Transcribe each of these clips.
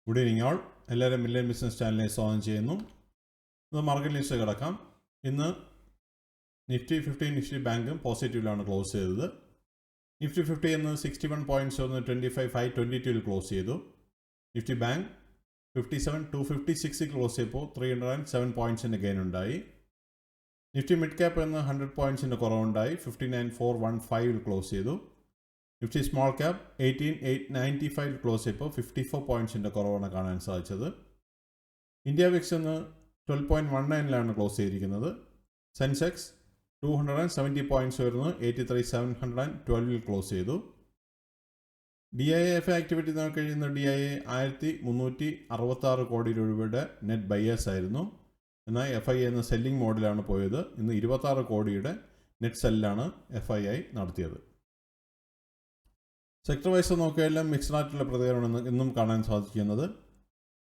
Good evening ആൾ. എല്ലാവരും million business ചാനലിനെ സ്വാഗതം ചെയ്യുന്നു. ഇന്ന് മാർക്കറ്റ് ലിസ്റ്റ് കിടക്കാം. ഇന്ന് നിഫ്റ്റി 50 നിഫ്റ്റി ബാങ്കും പോസിറ്റീവിലാണ് ക്ലോസ് ചെയ്തത്. നിഫ്റ്റി 50 എന്ന് 61 പോയിൻറ്റ്സ് ഒന്ന് 25,522 ക്ലോസ് ചെയ്തു. നിഫ്റ്റി ബാങ്ക് 57,256 ക്ലോസ് ചെയ്തപ്പോൾ 307 പോയിൻറ്റ്സിൻ്റെ ഗെയിൻ ഉണ്ടായി. നിഫ്റ്റി മിഡ് ക്യാപ്പ് എന്ന് 100 പോയിൻറ്റ്സിൻ്റെ കുറവുണ്ടായി. 59,415 ക്ലോസ് ചെയ്തു. നിഫ്റ്റി സ്മോൾ ക്യാപ്പ് 18,895 ക്ലോസ് ചെയ്തപ്പോൾ 54 പോയിൻറ്റ്സിൻ്റെ കുറവാണ് കാണാൻ സാധിച്ചത്. ഇന്ത്യ വിക്സ് എന്ന് 12.19 ക്ലോസ് ചെയ്തിരിക്കുന്നത്. സെൻസെക്സ് 270 പോയിൻറ്റ്സ് വരുന്നു 83,712 ക്ലോസ് ചെയ്തു. DIA ആക്ടിവിറ്റി നോക്കിക്കഴിഞ്ഞാൽ DIA 1,366 കോടി രൂപയുടെ നെറ്റ് ബയേഴ്സ് ആയിരുന്നു. എന്നാൽ FII എന്ന സെല്ലിംഗ് മോഡിലാണ് പോയത്. ഇന്ന് 26 കോടിയുടെ നെറ്റ് സെല്ലാണ് FII നടത്തിയത്. സെക്ടർ വൈസ് നോക്കിയാൽ മിക്സ്ഡ് ആയിട്ടുള്ള പ്രതികരണം ഇന്നും കാണാൻ സാധിക്കുന്നത്.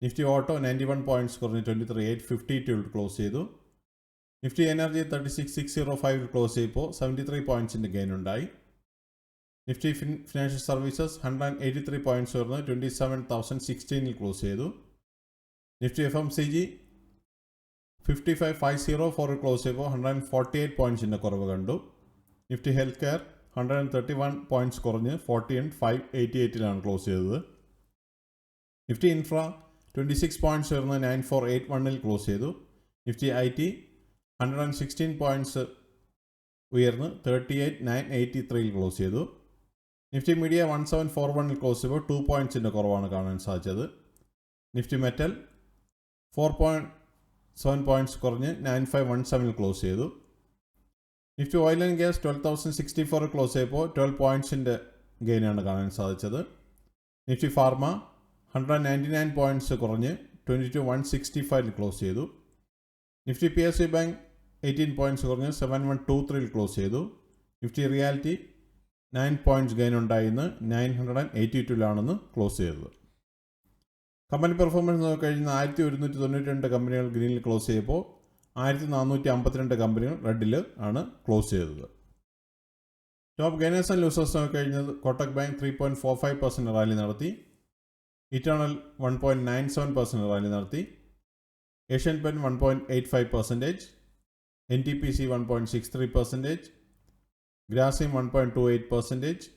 നിഫ്റ്റി ഓട്ടോ 91 പോയിൻറ്റ്സ് കുറഞ്ഞ് 23,852 ക്ലോസ് ചെയ്തു. നിഫ്റ്റി എനർജി 36,605 ക്ലോസ് ചെയ്തപ്പോൾ 73 പോയിൻറ്റ്സിൻ്റെ ഗെയിൻ ഉണ്ടായി. നിഫ്റ്റി ഫിനാൻഷ്യൽ സർവീസസ് 183 പോയിൻറ്റ്സ് കുറഞ്ഞ് 27,016 ക്ലോസ് ചെയ്തു. നിഫ്റ്റി FMCG 55,504 ക്ലോസ് ചെയ്തപ്പോൾ 148 പോയിൻറ്റ്സിൻ്റെ കുറവ് കണ്ടു. നിഫ്റ്റി ഹെൽത്ത് കെയർ 131 പോയിൻറ്റ്സ് കുറഞ്ഞ് 48,588 ക്ലോസ് ചെയ്തത്. നിഫ്റ്റി ഇൻഫ്ര 26 പോയിൻറ്റ്സ് ഉയർന്ന് 9481 ക്ലോസ് ചെയ്തു. നിഫ്റ്റി IT 116 പോയിൻറ്റ്സ് ഉയർന്ന് 38,983 ക്ലോസ് ചെയ്തു. നിഫ്റ്റി മീഡിയ 1741 ക്ലോസ് ചെയ്തപ്പോൾ 2 പോയിൻറ്റ്സിൻ്റെ കുറവാണ് കാണാൻ സാധിച്ചത്. നിഫ്റ്റി മെറ്റൽ 4.7 പോയിൻറ്റ്സ് കുറഞ്ഞ് 9517 ക്ലോസ് ചെയ്തു. Nifty oil and gas 12,064 close ചെയ്തപ്പോൾ 12 പോയിൻറ്റ്സിൻ്റെ ഗെയിനാണ് കാണാൻ സാധിച്ചത്. നിഫ്റ്റി ഫാർമ 199 പോയിൻറ്റ്സ് കുറഞ്ഞ് 22,165 ക്ലോസ് ചെയ്തു. നിഫ്റ്റി PSU ബാങ്ക് 18 പോയിൻറ്റ്സ് കുറഞ്ഞ് 7123 ക്ലോസ് ചെയ്തു. നിഫ്റ്റി റിയാലിറ്റി 9 പോയിൻറ്റ്സ് ഗെയിൻ ഉണ്ടായിന്ന് 982 ക്ലോസ് ചെയ്തത്. കമ്പനി പെർഫോമൻസ് നോക്കിക്കഴിഞ്ഞാൽ 1192 കമ്പനികൾ ഗ്രീനിൽ ക്ലോസ് ചെയ്തപ്പോൾ 1452 കമ്പനികൾ റെഡിൽ ആണ് ക്ലോസ് ചെയ്തത്. ടോപ്പ് ഗെയിനേഴ്സ് ആൻഡ് ലൂസേഴ്സ് നോക്കിക്കഴിഞ്ഞാൽ കോട്ടക് ബാങ്ക് 3.45% റാലി നടത്തി. ഇറ്റേണൽ 1.97% റാലി നടത്തി. Asian pen 1.85%, NTPC 1.63%, Grasim 1.28%,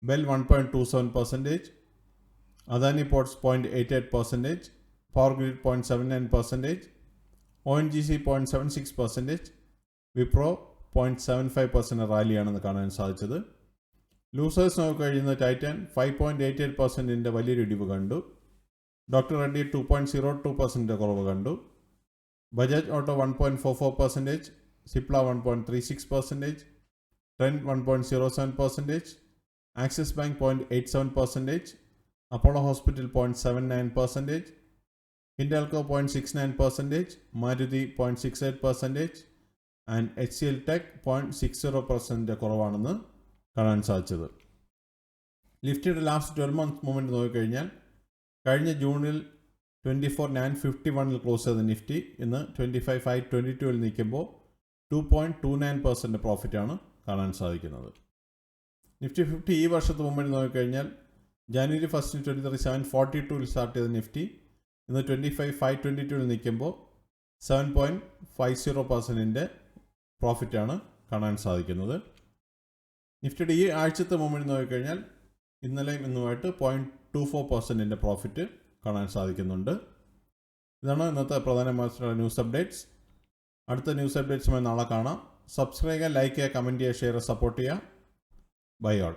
bell 1.27%, Adani ports 0.88%, power grid 0.79%, ONGC 0.76%, Wipro 0.75% റാലിയാണെന്ന് കാണാൻ സാധിച്ചത്. ലൂസേഴ്സ് നോക്കിക്കഴിയുന്ന ടൈറ്റാൻ 5.88% വലിയൊരു ഇടിവ് കണ്ടു. ഡോക്ടർ റെഡ്ഡി 2.02% കുറവ് കണ്ടു. Bajaj auto 1.44%, Cipla 1.36%, trend 1.07%, axis bank 0.87%, Apollo hospital 0.79%, Hindalco 0.69%, Maruti 0.68% and HCL tech 0.60% കുറവാണെന്ന് കാണാൻ സാധിച്ചത്. നിഫ്റ്റിയുടെ ലാസ്റ്റ് 12 മന്ത്സ് മൂവ്മെൻറ്റ് നോക്കിക്കഴിഞ്ഞാൽ കഴിഞ്ഞ ജൂണിൽ 24,951 ക്ലോസ് ചെയ്ത നിഫ്റ്റി ഇന്ന് 25,522 നിൽക്കുമ്പോൾ 2.29% പ്രോഫിറ്റാണ് കാണാൻ സാധിക്കുന്നത്. നിഫ്റ്റി 50 ഈ വർഷത്തെ മൂവ്മെൻറ്റ് നോക്കിക്കഴിഞ്ഞാൽ ജാനുവരി 1 23,742 സ്റ്റാർട്ട് ചെയ്ത നിഫ്റ്റി ഇന്ന് 25,522 നിൽക്കുമ്പോൾ 7.50% പ്രോഫിറ്റാണ് കാണാൻ സാധിക്കുന്നത്. നിഫ്റ്റിയുടെ ഈ ആഴ്ചത്തെ മൂവ്മെൻറ്റ് നോക്കിക്കഴിഞ്ഞാൽ ഇന്നലെയും ഇന്നുമായിട്ട് 0.24% പ്രോഫിറ്റ് കാണാൻ സാധിക്കുന്നുണ്ട്. ഇതാണ് ഇന്നത്തെ പ്രധാനമായിട്ടുള്ള ന്യൂസ് അപ്ഡേറ്റ്സ്. അടുത്ത ന്യൂസ് അപ്ഡേറ്റ്സുമായി നാളെ കാണാം. സബ്സ്ക്രൈബ് ചെയ്യുക, ലൈക്ക് ചെയ്യുക, കമൻറ്റ് ചെയ്യുക, ഷെയർ, സപ്പോർട്ട് ചെയ്യുക. Bye all.